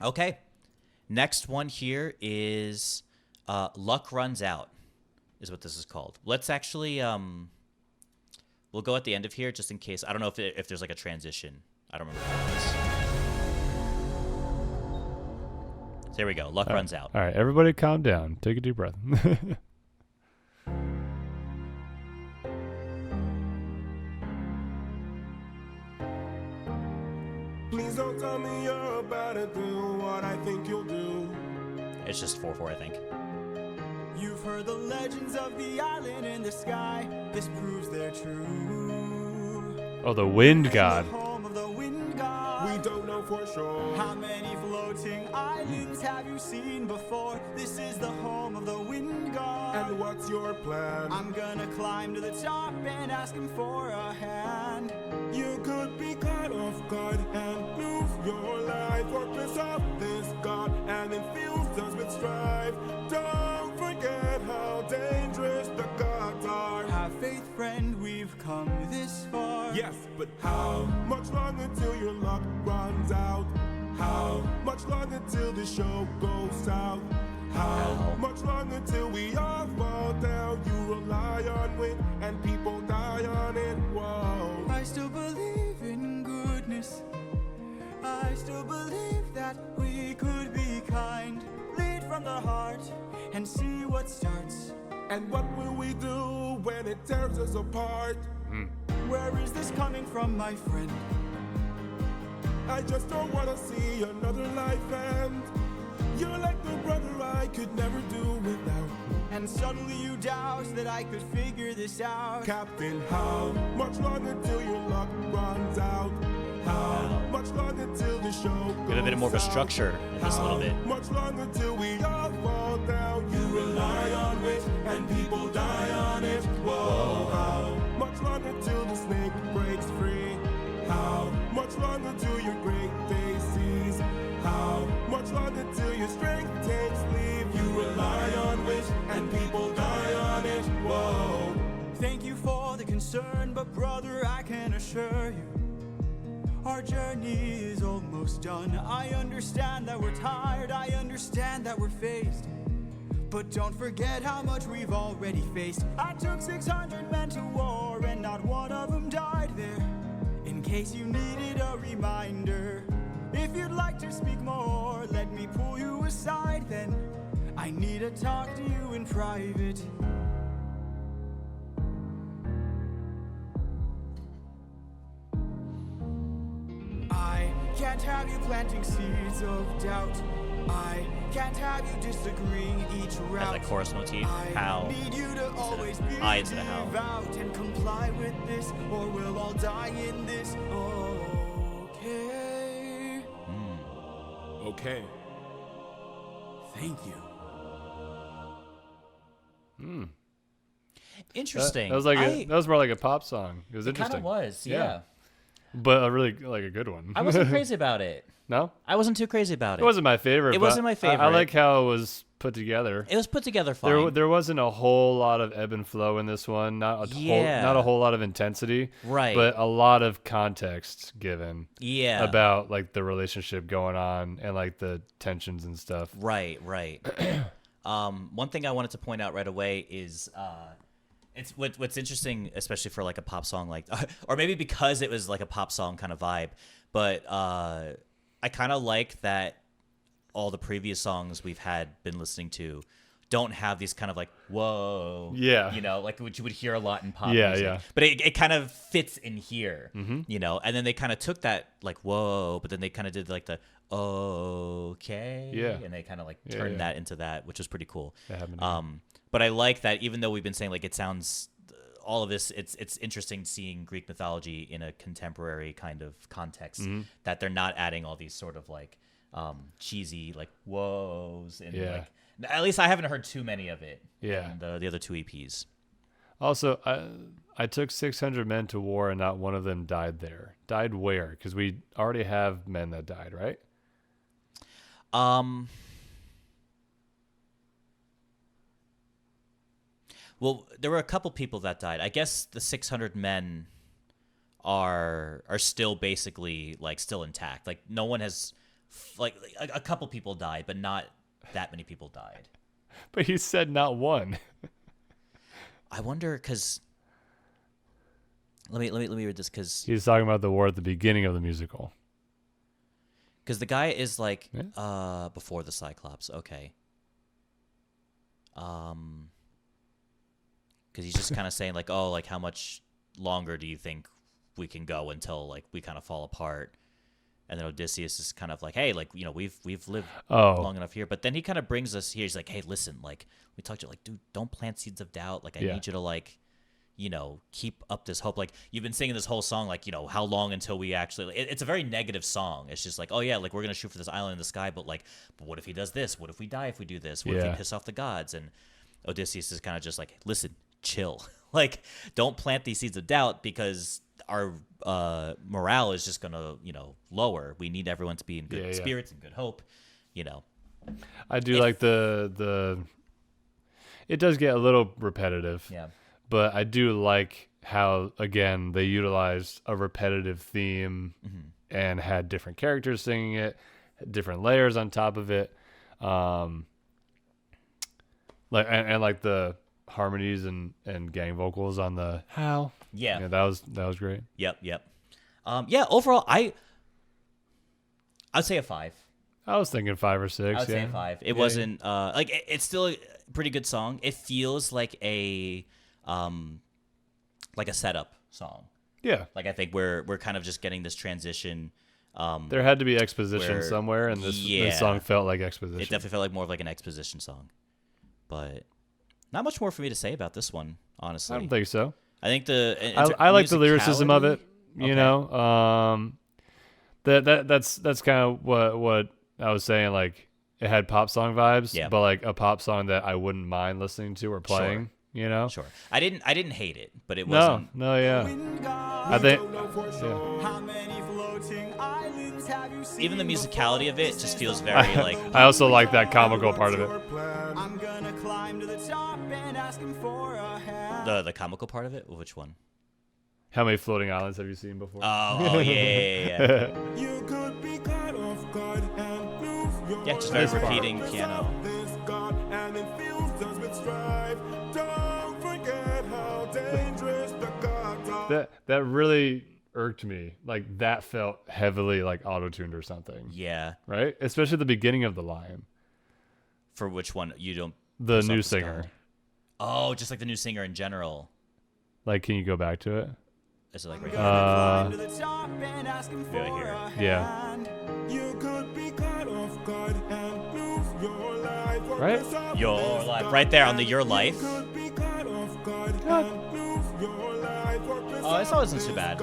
Okay. Next one here is Luck Runs Out, is what this is called. Let's actually, we'll go at the end of here just in case. I don't know if there's like a transition. I don't remember if there was. So there we go. Luck Runs Out. All right, everybody calm down. Take a deep breath. Please don't tell me you're about to do what I think you'll do. It's just 4/4, I think. You've heard the legends of the island in the sky. This proves they're true. Oh, the wind god. The home of the wind god. We don't know for sure. How many floating islands have you seen before? This is the home of the wind god. And what's your plan? I'm gonna climb to the top and ask him for a hand. You could be caught off guard and lose your life, or piss off this god and infuse us with strife. Don't forget how dangerous the gods are. Have faith, friend, we've come this far. Yes, but how much longer till your luck runs out? How much longer till the show goes south? How much longer till we all fall down? You rely on wind and people die on it. Whoa. I still believe in goodness. I still believe that we could be kind. Lead from the heart and see what starts. And what will we do when it tears us apart? Where is this coming from, my friend? I just don't wanna see another life end. You're like the brother I could never do without. And suddenly you doubt that I could figure this out. Captain, how much longer till your luck runs out? How much longer till the show goes Get a bit more of a south? structure in this a little bit. How much longer till we all fall down? You rely on it and people die on it. Whoa, how much longer till the snake breaks free? How much longer till your great day sees? How much longer till your strength takes leave? You rely on it and people die on it. Whoa. Thank you for the concern, but brother, I can assure you, our journey is almost done. I understand that we're tired, I understand that we're phased, but don't forget how much we've already faced. I took 600 men to war and not one of them died there. In case you needed a reminder, if you'd like to speak more, let me pull you aside then. I need to talk to you in private. I can't have you planting seeds of doubt. I can't have you disagreeing each route. Has that chorus motif. I How. need you to always be I instead of how. devout and comply with this, or we'll all die in this. Okay. Okay. Thank you. Interesting. That was like that was more like a pop song. It was It kind interesting. of was, yeah. But a really like a good one. I wasn't crazy about it. No? I wasn't too crazy about it. It wasn't my favorite. It but wasn't my I favorite. like how it was put together. It was put together fine. There wasn't a whole lot of ebb and flow in this one. Not a whole lot of intensity. Right. But a lot of context given. Yeah. About like the relationship going on and like the tensions and stuff. Right. One thing I wanted to point out right away is it's what's interesting, especially for like a pop song like, or maybe because it was like a pop song kind of vibe, but I kind of like that all the previous songs we've been listening to don't have these kind of like whoa, like what you would hear a lot in pop music. But it kind of fits in here, and then they kind of took that like whoa, but then they kind of did like the okay, and they kind of like turned that into that, which was pretty cool. But I like that even though we've been saying like it sounds all of this, it's interesting seeing Greek mythology in a contemporary kind of context, that they're not adding all these sort of like cheesy like whoas and like, at least I haven't heard too many of it in the other two EPs. Also, I took 600 men to war and not one of them died there. Died where? Because we already have men that died, right? Well, there were a couple people that died. I guess the 600 men are still basically like still intact. Like no one has like a couple people died, but not that many people died. But he said not one. I wonder because let me read this because He's talking about the war at the beginning of the musical. the guy is like before the Cyclops. Okay. Because he's just kind of saying like, oh, like how much longer do you think we can go until like we kind of fall apart? And then Odysseus is kind of like, hey, like, we've lived long enough here. But then he kind of brings us here. He's like, hey, listen, like we talked to, like, dude, don't plant seeds of doubt. Like I need you to like, keep up this hope. Like you've been singing this whole song, like, how long until we actually, it's a very negative song. It's just like, oh yeah, like we're going to shoot for this island in the sky. But what if he does this? What if we die if we do this? What if we piss off the gods? And Odysseus is kind of just like, listen, chill. Like don't plant these seeds of doubt because our morale is just gonna lower. We need everyone to be in good spirits and good hope. I do like the it does get a little repetitive, but I do like how again they utilized a repetitive theme and had different characters singing it, different layers on top of it, like the harmonies and gang vocals on the how. Yeah, that was great. Yep. Overall, I'd say a 5. I was thinking 5 or 6. I'd say a 5. It wasn't like it's still a pretty good song. It feels like a setup song. Yeah. Like I think we're kind of just getting this transition. There had to be exposition somewhere, and this song felt like exposition. It definitely felt like more of like an exposition song, but not much more for me to say about this one, honestly. I don't think so. I think I like the lyricism of it. You know, that's kind of what I was saying. Like it had pop song vibes, but like a pop song that I wouldn't mind listening to or playing. Sure. You know, sure. I didn't hate it, but it wasn't. No, yeah. I think even the musicality of it just feels very like. I also like that comical part of it. I'm gonna climb to the top and ask him for a hand. The comical part of it? Which one? How many floating islands have you seen before? Oh yeah. You could be caught off guard and lose your yeah, just very repeating piano. Don't forget how dangerous the gods are. That really irked me. Like that felt heavily like auto-tuned or something. Yeah. Right? Especially the beginning of the line. For which one? You don't. The new singer. Oh, just like the new singer in general. Like, can you go back to it? Is it like right here? Yeah. You could be caught off guard and lose your life. Right? Your life. Right there on the Your Life. Oh, this song isn't too bad.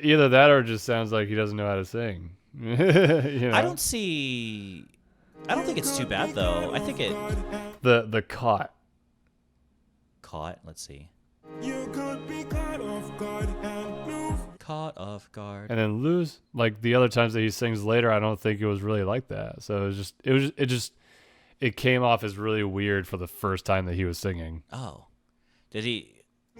Either that or it just sounds like he doesn't know how to sing. You know? I don't think it's too bad though. I think it. The caught. Let's see. You could be caught off guard and lose. Caught off guard. And then lose. Like the other times that he sings later, I don't think it was really like that. So it came off as really weird for the first time that he was singing. Oh, did he?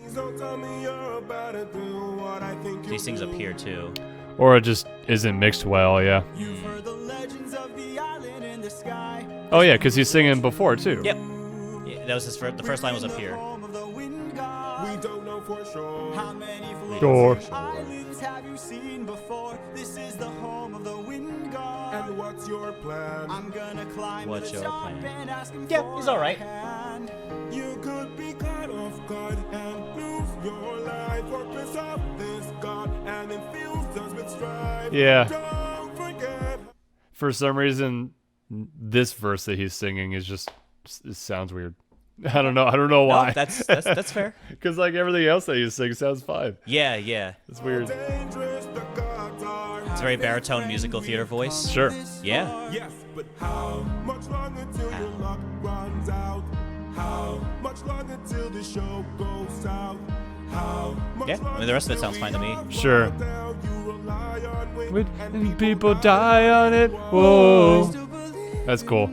So tell me you're about to do what I think he sings up here too. Or it just isn't mixed well, yeah. You've heard the legends of the island in the sky. Oh yeah, because he's singing before too. Yep. Yeah, that was his first. The first line was up here. We don't know for sure. How many floating islands have you seen before? This is the home of the wind god. And what's your plan? I'm gonna climb to the top and ask him for he's all right. hand. You could be caught off guard and lose your life, or piss off this god and infuse us with strife. Yeah. Don't forget. For some reason, this verse that he's singing is just it sounds weird. I don't know why. No, that's fair. Because like everything else that he's singing sounds fine. Yeah. It's weird. It's a very baritone musical theater voice. Sure. Yeah. Yes, but how much longer till your luck runs out? How much longer till the show goes south? How much yeah, I mean the rest of it sounds fine to me. Sure. When people die on it. Whoa. That's cool.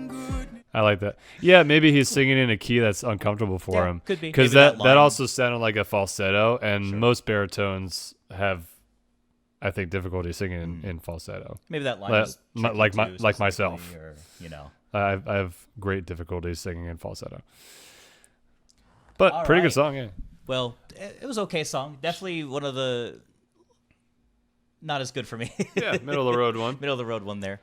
I like that. Yeah, maybe he's singing in a key that's uncomfortable for him. Could be. Because that also sounded like a falsetto, and most baritones have, I think, difficulty singing in falsetto. Maybe that line is like myself. Or, I have great difficulties singing in falsetto. But all pretty right. good song, yeah. Well, it was okay song. Definitely one of the not as good for me. Yeah, middle of the road one. Middle of the road one there.